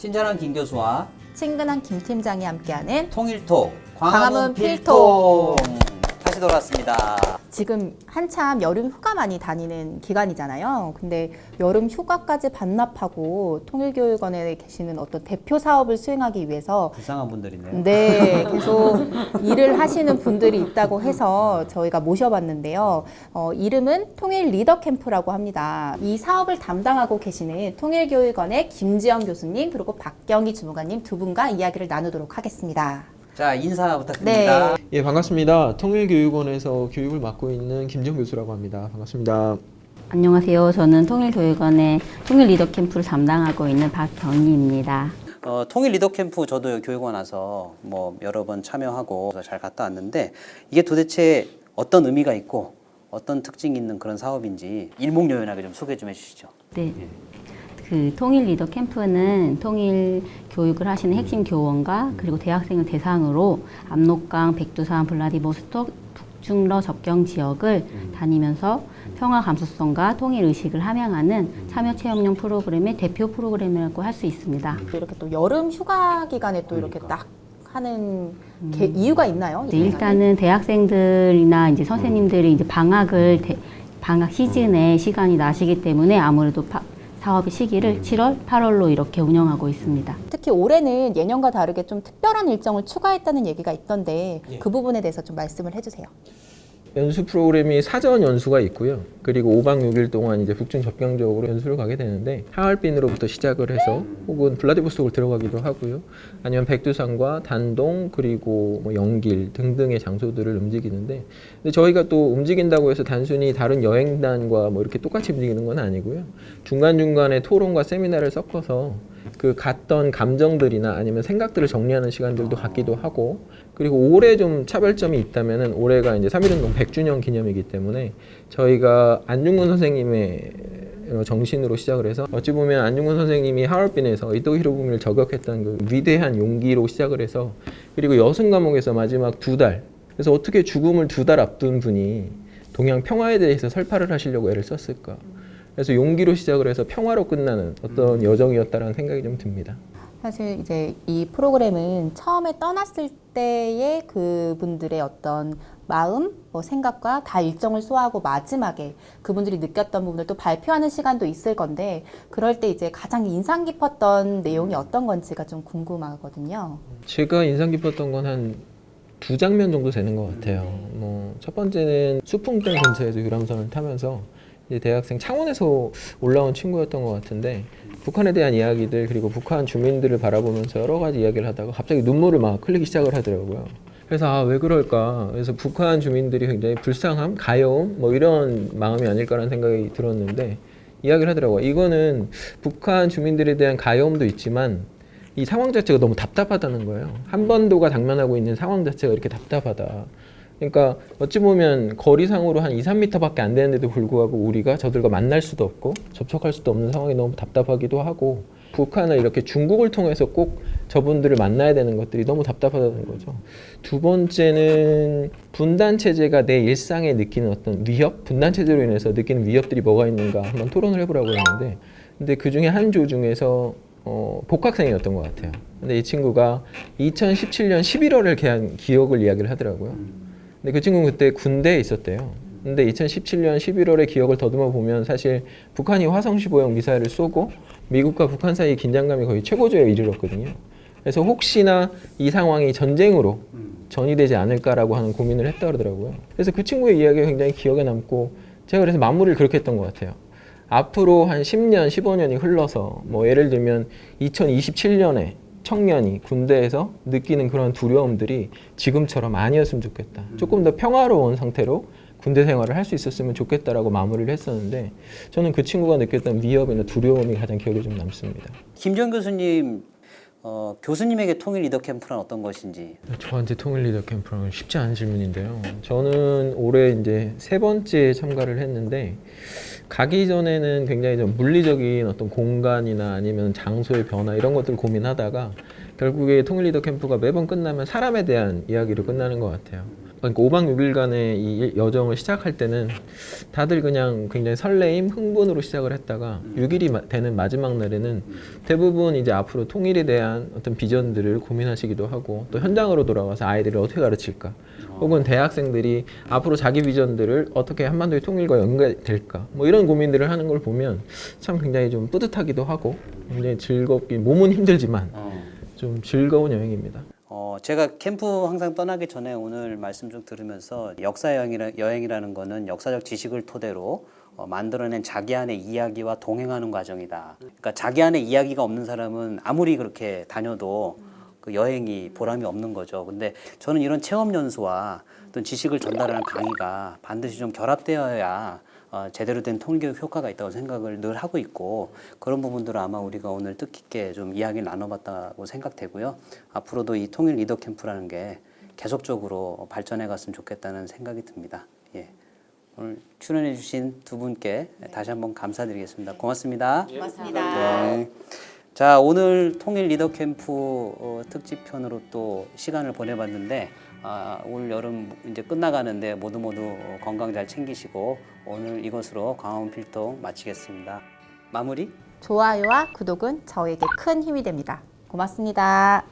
친절한 김 교수와 친근한 김 팀장이 함께하는 통일톡 광화문 필통 다시 돌아왔습니다. 지금 한참 여름 휴가 많이 다니는 기간이잖아요. 근데 여름 휴가까지 반납하고 통일교육원에 계시는 어떤 대표 사업을 수행하기 위해서 불쌍한 분들이네요. 네, 계속 일을 하시는 분들이 있다고 해서 저희가 모셔봤는데요. 이름은 통일 리더 캠프라고 합니다. 이 사업을 담당하고 계시는 통일교육원의 김지영 교수님 그리고 박경희 주무관님 두 분과 이야기를 나누도록 하겠습니다. 자, 인사 부탁드립니다. 네. 예, 반갑습니다. 통일교육원에서 교육을 맡고 있는 김지영 교수라고 합니다. 반갑습니다. 안녕하세요. 저는 통일교육원의 통일 리더 캠프를 담당하고 있는 박경희입니다. 통일 리더 캠프 저도 교육원 와서 뭐 여러 번 참여하고 잘 갔다 왔는데 이게 도대체 어떤 의미가 있고 어떤 특징이 있는 그런 사업인지 일목요연하게 좀 소개 좀 해주시죠. 네. 그 통일 리더 캠프는 통일 교육을 하시는 핵심 교원과 그리고 대학생을 대상으로 압록강, 백두산, 블라디보스톡, 북중러 접경 지역을 다니면서 평화 감수성과 통일 의식을 함양하는 참여 체험형 프로그램의 대표 프로그램이라고 할 수 있습니다. 이렇게 또 여름 휴가 기간에 또 이렇게 딱 하는 이유가 있나요? 네, 일단은 대학생들이나 이제 선생님들이 이제 방학 시즌에 시간이 나시기 때문에 아무래도 사업의 시기를 7월, 8월로 이렇게 운영하고 있습니다. 특히 올해는 예년과 다르게 좀 특별한 일정을 추가했다는 얘기가 있던데 그 부분에 대해서 좀 말씀을 해주세요. 연수 프로그램이 사전 연수가 있고요. 그리고 5박 6일 동안 이제 북중 접경 지역으로 연수를 가게 되는데 하얼빈으로부터 시작을 해서 혹은 블라디보스톡을 들어가기도 하고요. 아니면 백두산과 단동 그리고 뭐 영길 등등의 장소들을 움직이는데 근데 저희가 또 움직인다고 해서 단순히 다른 여행단과 뭐 이렇게 똑같이 움직이는 건 아니고요. 중간중간에 토론과 세미나를 섞어서 그 갔던 감정들이나 아니면 생각들을 정리하는 시간들도 갖기도 하고 그리고 올해 좀 차별점이 있다면은 올해가 이제 3.1운동 100주년 기념이기 때문에 저희가 안중근 선생님의 정신으로 시작을 해서 어찌 보면 안중근 선생님이 하얼빈에서 이토 히로부미를 저격했던 그 위대한 용기로 시작을 해서 그리고 여승 과목에서 마지막 2달 그래서 어떻게 죽음을 2달 앞둔 분이 동양 평화에 대해서 설파를 하시려고 애를 썼을까 그래서 용기로 시작을 해서 평화로 끝나는 어떤 여정이었다라는 생각이 좀 듭니다. 사실 이제 이 프로그램은 처음에 떠났을 때의 그분들의 어떤 마음, 뭐 생각과 다 일정을 소화하고 마지막에 그분들이 느꼈던 부분을 또 발표하는 시간도 있을 건데 그럴 때 이제 가장 인상 깊었던 내용이 어떤 건지가 좀 궁금하거든요. 제가 인상 깊었던 건 한 2장면 정도 되는 것 같아요. 뭐 첫 번째는 수풍댐 근처에서 유람선을 타면서 이제 대학생 창원에서 올라온 친구였던 것 같은데 북한에 대한 이야기들 그리고 북한 주민들을 바라보면서 여러 가지 이야기를 하다가 갑자기 눈물을 막 흘리기 시작을 하더라고요. 그래서 왜 그럴까? 그래서 북한 주민들이 굉장히 불쌍함, 가여움 뭐 이런 마음이 아닐까라는 생각이 들었는데 이야기를 하더라고요. 이거는 북한 주민들에 대한 가여움도 있지만 이 상황 자체가 너무 답답하다는 거예요. 한반도가 당면하고 있는 상황 자체가 이렇게 답답하다. 그러니까 어찌 보면 거리상으로 한 2, 3m밖에 안 되는데도 불구하고 우리가 저들과 만날 수도 없고 접촉할 수도 없는 상황이 너무 답답하기도 하고 북한을 이렇게 중국을 통해서 꼭 저분들을 만나야 되는 것들이 너무 답답하다는 거죠. 두 번째는 분단 체제가 내 일상에 느끼는 어떤 위협, 분단 체제로 인해서 느끼는 위협들이 뭐가 있는가 한번 토론을 해보라고 했는데 근데 그 중에 한 조 중에서 복학생이었던 것 같아요. 근데 이 친구가 2017년 11월을 개한 기억을 이야기를 하더라고요. 근데 그 친구는 그때 군대에 있었대요. 근데 2017년 11월의 기억을 더듬어 보면 사실 북한이 화성 15형 미사일을 쏘고 미국과 북한 사이 긴장감이 거의 최고조에 이르렀거든요. 그래서 혹시나 이 상황이 전쟁으로 전이되지 않을까라고 하는 고민을 했다 그러더라고요. 그래서 그 친구의 이야기가 굉장히 기억에 남고 제가 그래서 마무리를 그렇게 했던 것 같아요. 앞으로 한 10년, 15년이 흘러서 뭐 예를 들면 2027년에 청년이 군대에서 느끼는 그런 두려움들이 지금처럼 아니었으면 좋겠다. 조금 더 평화로운 상태로 군대 생활을 할 수 있었으면 좋겠다라고 마무리를 했었는데 저는 그 친구가 느꼈던 위협이나 두려움이 가장 기억에 좀 남습니다. 김지영 교수님, 교수님에게 통일 리더 캠프란 어떤 것인지. 저한테 통일 리더 캠프는 쉽지 않은 질문인데요. 저는 올해 이제 3번째 참가를 했는데 가기 전에는 굉장히 좀 물리적인 어떤 공간이나 아니면 장소의 변화 이런 것들을 고민하다가 결국에 통일 리더 캠프가 매번 끝나면 사람에 대한 이야기로 끝나는 것 같아요. 그러니까 5박 6일간의 이 여정을 시작할 때는 다들 그냥 굉장히 설레임, 흥분으로 시작을 했다가 6일이 되는 마지막 날에는 대부분 이제 앞으로 통일에 대한 어떤 비전들을 고민하시기도 하고 또 현장으로 돌아가서 아이들을 어떻게 가르칠까 혹은 대학생들이 앞으로 자기 비전들을 어떻게 한반도의 통일과 연결될까 뭐 이런 고민들을 하는 걸 보면 참 굉장히 좀 뿌듯하기도 하고 굉장히 즐겁게 몸은 힘들지만 좀 즐거운 여행입니다. 제가 캠프 항상 떠나기 전에 오늘 말씀 좀 들으면서 역사 여행이라는 거는 역사적 지식을 토대로 만들어낸 자기 안의 이야기와 동행하는 과정이다. 그러니까 자기 안에 이야기가 없는 사람은 아무리 그렇게 다녀도 그 여행이 보람이 없는 거죠. 근데 저는 이런 체험 연수와 어떤 지식을 전달하는 강의가 반드시 좀 결합되어야 제대로 된 통일교육 효과가 있다고 생각을 늘 하고 있고 그런 부분들을 아마 우리가 오늘 뜻깊게 좀 이야기를 나눠봤다고 생각되고요. 앞으로도 이 통일 리더 캠프라는 게 계속적으로 발전해 갔으면 좋겠다는 생각이 듭니다. 예. 오늘 출연해 주신 두 분께 다시 한번 감사드리겠습니다. 고맙습니다. 고맙습니다. 네. 자, 오늘 통일 리더 캠프 특집편으로 또 시간을 보내봤는데 올 여름 이제 끝나가는데 모두 건강 잘 챙기시고 오늘 이것으로 광화문 필통 마치겠습니다. 마무리? 좋아요와 구독은 저에게 큰 힘이 됩니다. 고맙습니다.